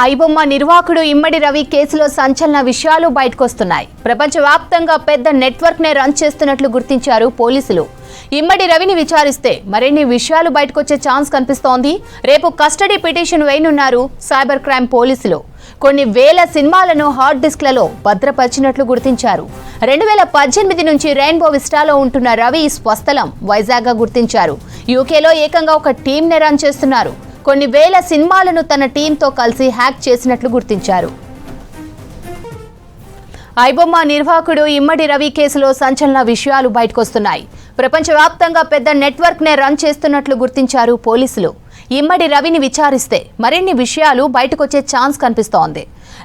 ఐబొమ్మ నిర్వాహకుడు ఇమ్మడి రవి కేసులో సంచలన విషయాలు బయటకొస్తున్నాయి. ప్రపంచవ్యాప్తంగా పెద్ద నెట్వర్క్ నే రన్ చేస్తున్నట్లు గుర్తించారు పోలీసులు. ఇమ్మడి రవిని విచారిస్తే మరిన్ని విషయాలు బయటకొచ్చే ఛాన్స్ కనిపిస్తోంది. రేపు కస్టడీ పిటిషన్ వేయనున్నారు సైబర్ క్రైమ్ పోలీసులు. కొన్ని వేల సినిమాలను హార్డ్ డిస్క్లలో భద్రపరిచినట్లు గుర్తించారు. 2018 నుంచి రెయిన్బో విస్టాలో ఉంటున్న రవి స్వస్థలం వైజాగ్గా గుర్తించారు. యూకేలో ఏకంగా ఒక టీంనే రన్ చేస్తున్నారు. కొన్ని వేల సినిమాలను తన టీంతో కలిసి హ్యాక్ చేసినట్లు గుర్తించారు. ఐబొమ్మ నిర్వాహకుడు ఇమ్మడి రవి కేసులో సంచలన విషయాలు బయటకొస్తున్నాయి. ప్రపంచవ్యాప్తంగా పెద్ద నెట్వర్క్ నే రన్ చేస్తున్నట్లు గుర్తించారు పోలీసులు. ఇమ్మడి రవిని విచారిస్తే మరిన్ని విషయాలు బయటకొచ్చే ఛాన్స్ కనిపిస్తోంది.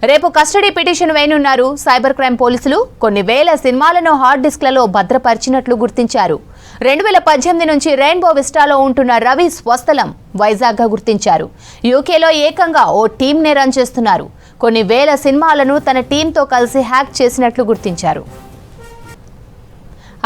రేపు కస్టడీ పిటిషన్ వేయనున్నారు సైబర్ క్రైమ్ పోలీసులు. కొన్ని వేల సినిమాలను హార్డ్ డిస్క్లలో భద్రపరిచినట్లు గుర్తించారు. 2018 నుంచి రెయిన్బో విస్టాలో ఉంటున్న రవి స్వస్థలం వైజాగ్గా గుర్తించారు. యూకేలో ఏకంగా ఓ టీంనే రన్ చేస్తున్నారు. కొన్ని వేల సినిమాలను తన టీంతో కలిసి హ్యాక్ చేసినట్లు గుర్తించారు.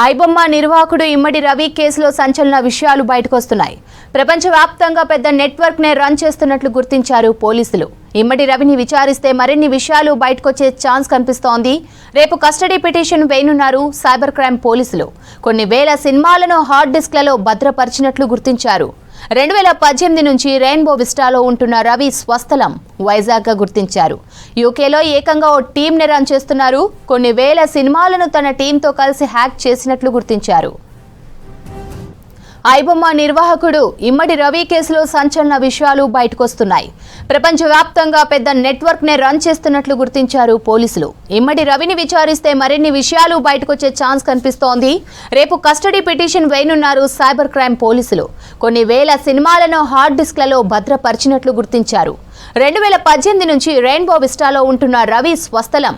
ఐబొమ్మ నిర్వాహకుడు ఇమ్మడి రవి కేసులో సంచలన విషయాలు బయటకొస్తున్నాయి. ప్రపంచవ్యాప్తంగా పెద్ద నెట్వర్క్ నే రన్ చేస్తున్నట్లు గుర్తించారు పోలీసులు. ఇమ్మడి రవిని విచారిస్తే మరిన్ని విషయాలు బయటకొచ్చే ఛాన్స్ కనిపిస్తోంది. రేపు కస్టడీ పిటిషన్ వేయనున్నారు సైబర్ క్రైమ్ పోలీసులు. కొన్ని వేల సినిమాలను హార్డ్ డిస్క్లలో భద్రపరిచినట్లు గుర్తించారు. 2018 నుంచి రెయిన్బో విస్టాలో ఉంటున్న రవి స్వస్థలం వైజాగ్గా గుర్తించారు. యూకేలో ఏకంగా ఓ టీంని రన్ చేస్తున్నారు. కొన్ని వేల సినిమాలను తన టీంతో కలిసి హ్యాక్ చేసినట్లు గుర్తించారు. ఐబొమ్మ నిర్వాహకుడు ఇమ్మడి రవి కేసులో సంచలన విషయాలు బయటకొస్తున్నాయి. ప్రపంచవ్యాప్తంగా పెద్ద నెట్వర్క్ నే రన్ చేస్తున్నట్లు గుర్తించారు పోలీసులు. ఇమ్మడి రవిని విచారిస్తే మరిన్ని విషయాలు బయటకొచ్చే ఛాన్స్ కనిపిస్తోంది. రేపు కస్టడీ పిటిషన్ వేయనున్నారు సైబర్ క్రైమ్ పోలీసులు. కొన్ని వేల సినిమాలను హార్డ్ డిస్క్లలో భద్రపరిచినట్లు గుర్తించారు. 2018 నుంచి రెయిన్బో విస్టాలో ఉంటున్న రవి స్వస్థలం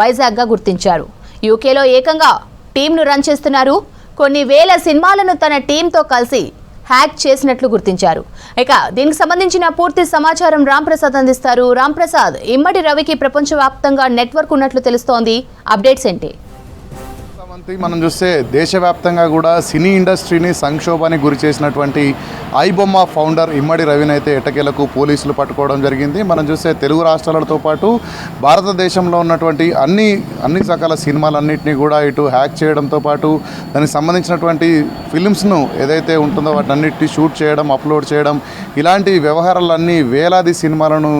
వైజాగ్గా గుర్తించారు. యూకేలో ఏకంగా టీంను రన్ చేస్తున్నారు. కొన్ని వేల సినిమాలను తన టీంతో కలిసి హ్యాక్ చేసినట్లు గుర్తించారు. ఇక దీనికి సంబంధించిన పూర్తి సమాచారం రాంప్రసాద్ అందిస్తారు. రాంప్రసాద్, ఇమ్మడి రవికి ప్రపంచవ్యాప్తంగా నెట్వర్క్ ఉన్నట్లు తెలుస్తోంది. అప్డేట్స్ ఏంటి? మనం చూస్తే దేశవ్యాప్తంగా కూడా సినీ ఇండస్ట్రీని సంక్షోభానికి గురి చేసినటువంటి ఐబొమ్మ ఫౌండర్ ఇమ్మడి రవిని అయితే ఎట్టకేలకు పోలీసులు పట్టుకోవడం జరిగింది. మనం చూస్తే తెలుగు రాష్ట్రాలతో పాటు భారతదేశంలో ఉన్నటువంటి అన్ని రకాల సినిమాలన్నింటినీ కూడా ఇటు హ్యాక్ చేయడంతో పాటు దానికి సంబంధించినటువంటి ఫిల్మ్స్ను ఏదైతే ఉంటుందో వాటన్నిటిని షూట్ చేయడం, అప్లోడ్ చేయడం, ఇలాంటి వ్యవహారాలన్నీ వేలాది సినిమాలను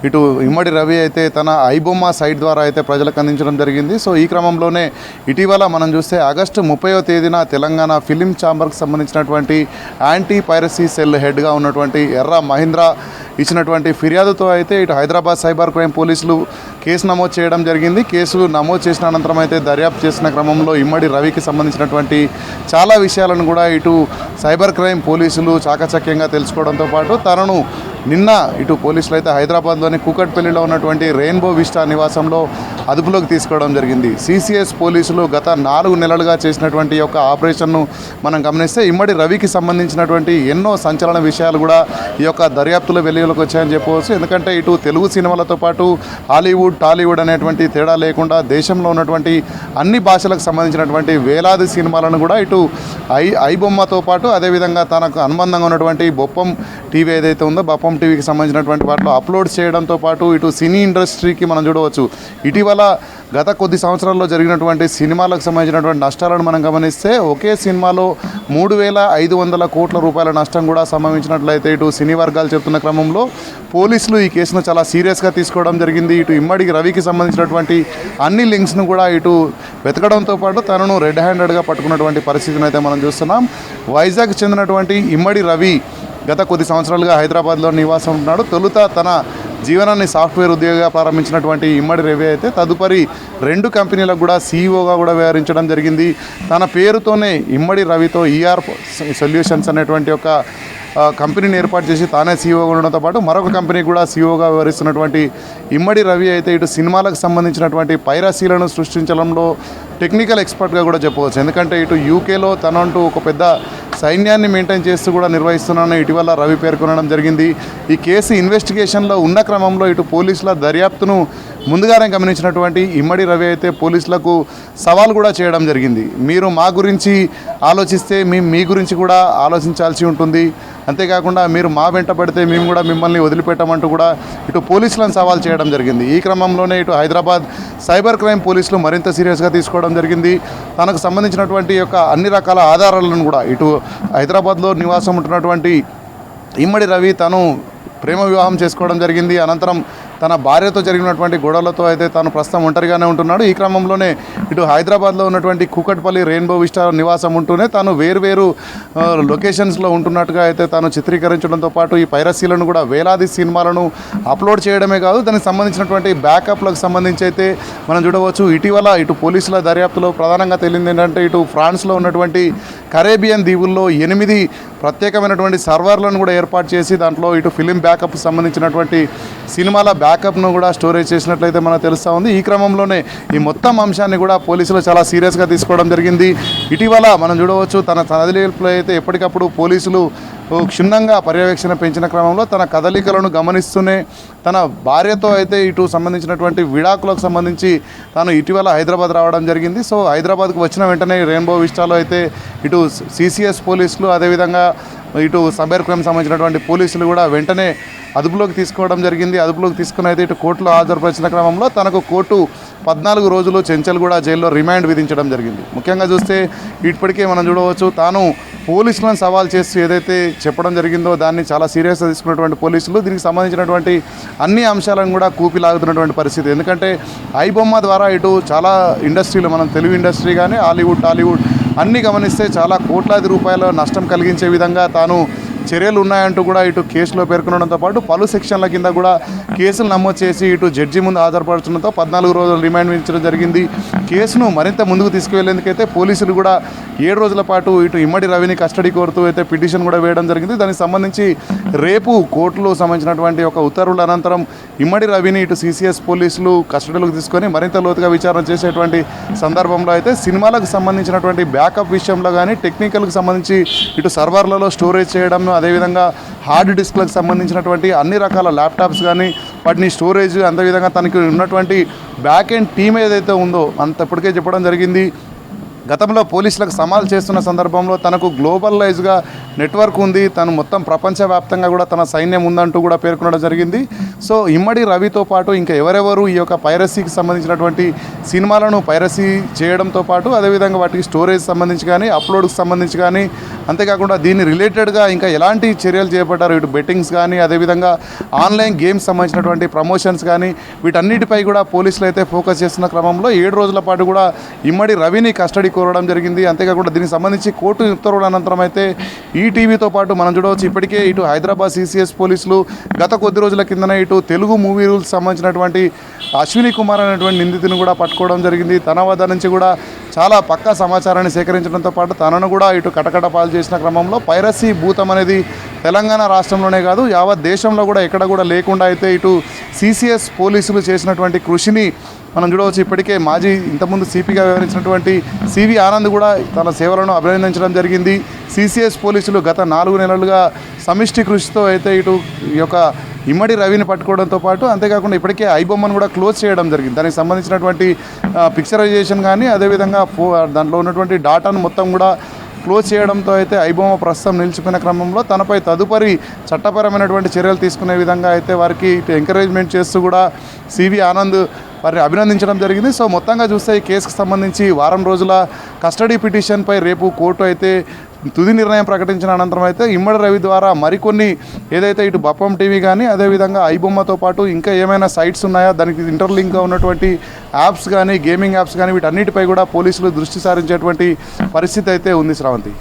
ఇటు ఇమ్మడి రవి అయితే తన ఐబొమ్మ సైట్ ద్వారా అయితే ప్రజలకు అందించడం జరిగింది. సో ఈ క్రమంలోనే ఇటీవల మనం చూస్తే ఆగస్టు 30వ తేదీన తెలంగాణ ఫిలిం ఛాంబర్కి సంబంధించినటువంటి యాంటీ పైరసీ సెల్ హెడ్గా ఉన్నటువంటి ఎర్ర మహేంద్ర ఇచ్చినటువంటి ఫిర్యాదుతో అయితే ఇటు హైదరాబాద్ సైబర్ క్రైమ్ పోలీసులు కేసు నమోదు చేయడం జరిగింది. కేసు నమోదు చేసిన అనంతరం అయితే దర్యాప్తు చేసిన క్రమంలో ఇమ్మడి రవికి సంబంధించినటువంటి చాలా విషయాలను కూడా ఇటు సైబర్ క్రైమ్ పోలీసులు చాకచక్యంగా తెలుసుకోవడంతో పాటు తనను నిన్న ఇటు పోలీసులు అయితే హైదరాబాద్లోని కూకట్పల్లిలో ఉన్నటువంటి రెయిన్బో విస్టా నివాసంలో అదుపులోకి తీసుకోవడం జరిగింది. సిసిఎస్ పోలీసులు గత 4 నెలలుగా చేసినటువంటి యొక్క ఆపరేషన్ను మనం గమనిస్తే ఇమ్మడి రవికి సంబంధించినటువంటి ఎన్నో సంచలన విషయాలు కూడా ఈ యొక్క దర్యాప్తులో వెలుగులోకి వచ్చాయని చెప్పవచ్చు. ఎందుకంటే ఇటు తెలుగు సినిమాలతో పాటు హాలీవుడ్, టాలీవుడ్ అనేటువంటి తేడా లేకుండా దేశంలో ఉన్నటువంటి అన్ని భాషలకు సంబంధించినటువంటి వేలాది సినిమాలను కూడా ఇటు ఐబొమ్మతో పాటు అదేవిధంగా తనకు అనుబంధంగా ఉన్నటువంటి బొప్పం టీవీ ఏదైతే ఉందో బొప్పం టీవీకి సంబంధించినటువంటి వాటిలో అప్లోడ్ చేయడంతో పాటు ఇటు సినీ ఇండస్ట్రీకి మనం చూడవచ్చు. ఇటీవల గత కొద్ది సంవత్సరాల్లో జరిగినటువంటి సినిమాలకు సంబంధించినటువంటి నష్టాలను మనం గమనిస్తే ఒకే సినిమాలో 3,500 కోట్ల రూపాయల నష్టం కూడా సంభవించినట్లయితే ఇటు సినీ వర్గాలు చెప్తున్న క్రమంలో పోలీసులు ఈ కేసును చాలా సీరియస్గా తీసుకోవడం జరిగింది. ఇటు ఇమ్మడి రవికి సంబంధించినటువంటి అన్ని లింక్స్ను కూడా ఇటు వెతకడంతో పాటు తనను రెడ్ హ్యాండెడ్గా పట్టుకున్నటువంటి పరిస్థితిని అయితే మనం చూస్తున్నాం. వైజాగ్ చెందినటువంటి ఇమ్మడి రవి గత కొద్ది సంవత్సరాలుగా హైదరాబాద్లో నివాసం ఉంటున్నాడు. తొలుత తన జీవనాన్ని సాఫ్ట్వేర్ ఉద్యోగిగా ప్రారంభించినటువంటి ఇమ్మడి రవి అయితే తదుపరి 2 కంపెనీలకు కూడా సీఈఓగా కూడా వ్యవహరించడం జరిగింది. తన పేరుతోనే ఇమ్మడి రవితో ఈఆర్ సొల్యూషన్స్ అనేటువంటి ఒక కంపెనీని ఏర్పాటు చేసి తానే సీఈఓగా ఉండడంతో పాటు మరొక కంపెనీ కూడా సీఈఓగా వ్యవహరిస్తున్నటువంటి ఇమ్మడి రవి అయితే ఇటు సినిమాలకు సంబంధించినటువంటి పైరసీలను సృష్టించడంలో టెక్నికల్ ఎక్స్పర్ట్గా కూడా చెప్పవచ్చు. ఎందుకంటే ఇటు యూకేలో తనంటూ ఒక పెద్ద సైన్యాన్ని మెయింటైన్ చేస్తూ కూడా నిర్వహిస్తున్నానని ఇటీవల రవి పేర్కొనడం జరిగింది. ఈ కేసు ఇన్వెస్టిగేషన్లో ఉన్న క్రమంలో ఇటు పోలీసుల దర్యాప్తును ముందుగానే గమనించినటువంటి ఇమ్మడి రవి అయితే పోలీసులకు సవాల్ కూడా చేయడం జరిగింది. మీరు మా గురించి ఆలోచిస్తే మేము మీ గురించి కూడా ఆలోచించాల్సి ఉంటుంది అంతేకాకుండా మీరు మా వెంట పడితే మేము కూడా మిమ్మల్ని వదిలిపెట్టమంటూ కూడా ఇటు పోలీసులను సవాల్ చేయడం జరిగింది. ఈ క్రమంలోనే ఇటు హైదరాబాద్ సైబర్ క్రైమ్ పోలీసులు మరింత సీరియస్గా తీసుకోవడం జరిగింది. తనకు సంబంధించినటువంటి యొక్క అన్ని రకాల ఆధారాలను కూడా ఇటు హైదరాబాద్లో నివాసం ఉంటున్నటువంటి ఇమ్మడి రవి తను ప్రేమ వివాహం చేసుకోవడం జరిగింది. అనంతరం తన భార్యతో జరిగినటువంటి గొడవలతో అయితే తాను ప్రస్తుతం ఒంటరిగానే ఉంటున్నాడు. ఈ క్రమంలోనే ఇటు హైదరాబాద్లో ఉన్నటువంటి కూకట్పల్లి రెయిన్బో విస్టా నివాసం ఉంటూనే తాను వేరు లొకేషన్స్లో ఉంటున్నట్టుగా అయితే తాను చిత్రీకరించడంతో పాటు ఈ పైరసీలను కూడా వేలాది సినిమాలను అప్లోడ్ చేయడమే కాదు, దానికి సంబంధించినటువంటి బ్యాకప్లకు సంబంధించి అయితే మనం చూడవచ్చు. ఇటీవల ఇటు పోలీసుల దర్యాప్తులో ప్రధానంగా తేలింది ఏంటంటే ఇటు ఫ్రాన్స్లో ఉన్నటువంటి కరేబియన్ దీవుల్లో 8 ప్రత్యేకమైనటువంటి సర్వర్లను కూడా ఏర్పాటు చేసి దాంట్లో ఇటు ఫిలిం బ్యాకప్ సంబంధించినటువంటి సినిమాల బ్యాకప్ను కూడా స్టోరేజ్ చేసినట్లయితే మనకు తెలుస్తూ ఉంది. ఈ క్రమంలోనే ఈ మొత్తం అంశాన్ని కూడా పోలీసులు చాలా సీరియస్గా తీసుకోవడం జరిగింది. ఇటీవల మనం చూడవచ్చు తన కదలికలో అయితే ఎప్పటికప్పుడు పోలీసులు క్షుణ్ణంగా పర్యవేక్షణ పెంచిన క్రమంలో తన కదలికలను గమనిస్తూనే తన భార్యతో అయితే ఇటు సంబంధించినటువంటి విడాకులకు సంబంధించి తాను ఇటీవల హైదరాబాద్ రావడం జరిగింది. సో హైదరాబాద్కు వచ్చిన వెంటనే రెయిన్బో విస్టాలో అయితే ఇటు సిసిఎస్ పోలీసులు అదేవిధంగా ఇటు సైబర్ క్రైమ్ సంబంధించినటువంటి పోలీసులు కూడా వెంటనే అదుపులోకి తీసుకోవడం జరిగింది. అదుపులోకి తీసుకుని అయితే ఇటు కోర్టులో హాజరుపరిచిన క్రమంలో తనకు కోర్టు 14 రోజులు చెంచల్గూడ జైల్లో రిమాండ్ విధించడం జరిగింది. ముఖ్యంగా చూస్తే ఇప్పటికే మనం చూడవచ్చు తాను పోలీసులను సవాల్ చేస్తూ ఏదైతే చెప్పడం జరిగిందో దాన్ని చాలా సీరియస్గా తీసుకున్నటువంటి పోలీసులు దీనికి సంబంధించినటువంటి అన్ని అంశాలను కూడా కూపిలాగుతున్నటువంటి పరిస్థితి. ఎందుకంటే ఐబొమ్మ ద్వారా ఇటు చాలా ఇండస్ట్రీలు మనం తెలుగు ఇండస్ట్రీ కానీ హాలీవుడ్ టాలీవుడ్ అన్నీ గమనిస్తే చాలా కోట్లాది రూపాయల నష్టం కలిగించే విధంగా తాను చర్యలు ఉన్నాయంటూ కూడా ఇటు కేసులో పేర్కొనడంతో పాటు పలు సెక్షన్ల కింద కూడా కేసులు నమోదు చేసి ఇటు జడ్జి ముందు హాజరుపరచడంతో 14 రోజులు రిమాండ్ విధించడం జరిగింది. కేసును మరింత ముందుకు తీసుకువెళ్లేందుకైతే పోలీసులు కూడా 7 రోజుల పాటు ఇటు ఇమ్మడి రవిని కస్టడీ కోరుతూ అయితే పిటిషన్ కూడా వేయడం జరిగింది. దానికి సంబంధించి రేపు కోర్టులో సంబంధించినటువంటి ఒక ఉత్తర్వుల అనంతరం ఇమ్మడి రవిని ఇటు సిసిఎస్ పోలీసులు కస్టడీలోకి తీసుకొని మరింత లోతుగా విచారణ చేసేటువంటి సందర్భంలో అయితే సినిమాలకు సంబంధించినటువంటి బ్యాకప్ విషయంలో కానీ టెక్నికల్కి సంబంధించి ఇటు సర్వర్లలో స్టోరేజ్ చేయడం అదేవిధంగా హార్డ్ డిస్క్లకు సంబంధించినటువంటి అన్ని రకాల ల్యాప్టాప్స్ కానీ వాటిని స్టోరేజ్ అదేవిధంగా తనకి ఉన్నటువంటి బ్యాక్ ఎండ్ టీమ్ ఏదైతే ఉందో అంత ఇప్పటికే చెప్పడం జరిగింది. గతంలో పోలీసులకు సవాల్ చేస్తున్న సందర్భంలో తనకు గ్లోబలైజ్గా నెట్వర్క్ ఉంది, తను మొత్తం ప్రపంచవ్యాప్తంగా కూడా తన సైన్యం ఉందంటూ కూడా పేర్కొనడం జరిగింది. సో ఇమ్మడి రవితో పాటు ఇంకా ఎవరెవరు ఈ యొక్క పైరసీకి సంబంధించినటువంటి సినిమాలను పైరసీ చేయడంతో పాటు అదేవిధంగా వాటికి స్టోరేజ్ సంబంధించి కానీ అప్లోడ్కి సంబంధించి కానీ అంతేకాకుండా దీన్ని రిలేటెడ్గా ఇంకా ఎలాంటి చర్యలు చేపట్టారు ఇటు బెట్టింగ్స్ కానీ అదేవిధంగా ఆన్లైన్ గేమ్స్ సంబంధించినటువంటి ప్రమోషన్స్ కానీ వీటన్నిటిపై కూడా పోలీసులు అయితే ఫోకస్ చేస్తున్న క్రమంలో 7 రోజుల పాటు కూడా ఇమ్మడి రవిని కస్టడీ కోరడం జరిగింది. అంతేకాకుండా దీనికి సంబంధించి కోర్టు ఉత్తర్వుల అనంతరం అయితే ఈటీవీతో పాటు మనం చూడవచ్చు ఇప్పటికే ఇటు హైదరాబాద్ సిసిఎస్ పోలీసులు గత కొద్ది రోజుల కిందనే ఇటు తెలుగు మూవీ రూల్స్ సంబంధించినటువంటి అశ్విని కుమార్ అనేటువంటి నిందితుని కూడా పట్టుకోవడం జరిగింది. తన వద్ద నుంచి కూడా చాలా పక్కా సమాచారాన్ని సేకరించడంతో పాటు తనను కూడా ఇటు కటకట పాలు చేసిన క్రమంలో పైరసీ భూతం అనేది తెలంగాణ రాష్ట్రంలోనే కాదు యావత్ దేశంలో కూడా ఎక్కడ కూడా లేకుండా అయితే ఇటు సిసిఎస్ పోలీసులు చేసినటువంటి కృషిని మనం చూడవచ్చు. ఇప్పటికే మాజీ ఇంతకుముందు సిపిగా వ్యవహరించినటువంటి సివి ఆనంద్ కూడా తన సేవలను అభినందించడం జరిగింది. సిసిఎస్ పోలీసులు గత 4 నెలలుగా సమిష్టి కృషితో అయితే ఇటు ఈ యొక్క ఇమ్మడి రవిని పట్టుకోవడంతో పాటు అంతేకాకుండా ఇప్పటికే ఐబొమ్మను కూడా క్లోజ్ చేయడం జరిగింది. దానికి సంబంధించినటువంటి పిక్చరైజేషన్ కానీ అదేవిధంగా దాంట్లో ఉన్నటువంటి డాటాను మొత్తం కూడా క్లోజ్ చేయడంతో అయితే ఐబొమ్మ ప్రస్తుతం నిలిచిపోయిన క్రమంలో తనపై తదుపరి చట్టపరమైనటువంటి చర్యలు తీసుకునే విధంగా అయితే వారికి ఎంకరేజ్మెంట్ చేస్తూ కూడా సివి ఆనంద్ వారిని అభినందించడం జరిగింది. సో మొత్తంగా చూస్తే ఈ కేసుకు సంబంధించి వారం రోజుల కస్టడీ పిటిషన్పై రేపు కోర్టు అయితే తుది నిర్ణయం ప్రకటించిన అనంతరం అయితే ఇమ్మడి రవి ద్వారా మరికొన్ని ఏదైతే ఇటు బప్పం టీవీ కానీ అదేవిధంగా ఐబొమ్మతో పాటు ఇంకా ఏమైనా సైట్స్ ఉన్నాయా దానికి ఇంటర్లింక్గా ఉన్నటువంటి యాప్స్ కానీ గేమింగ్ యాప్స్ కానీ వీటన్నిటిపై కూడా పోలీసులు దృష్టి సారించేటువంటి పరిస్థితి అయితే ఉంది. శ్రావంతి.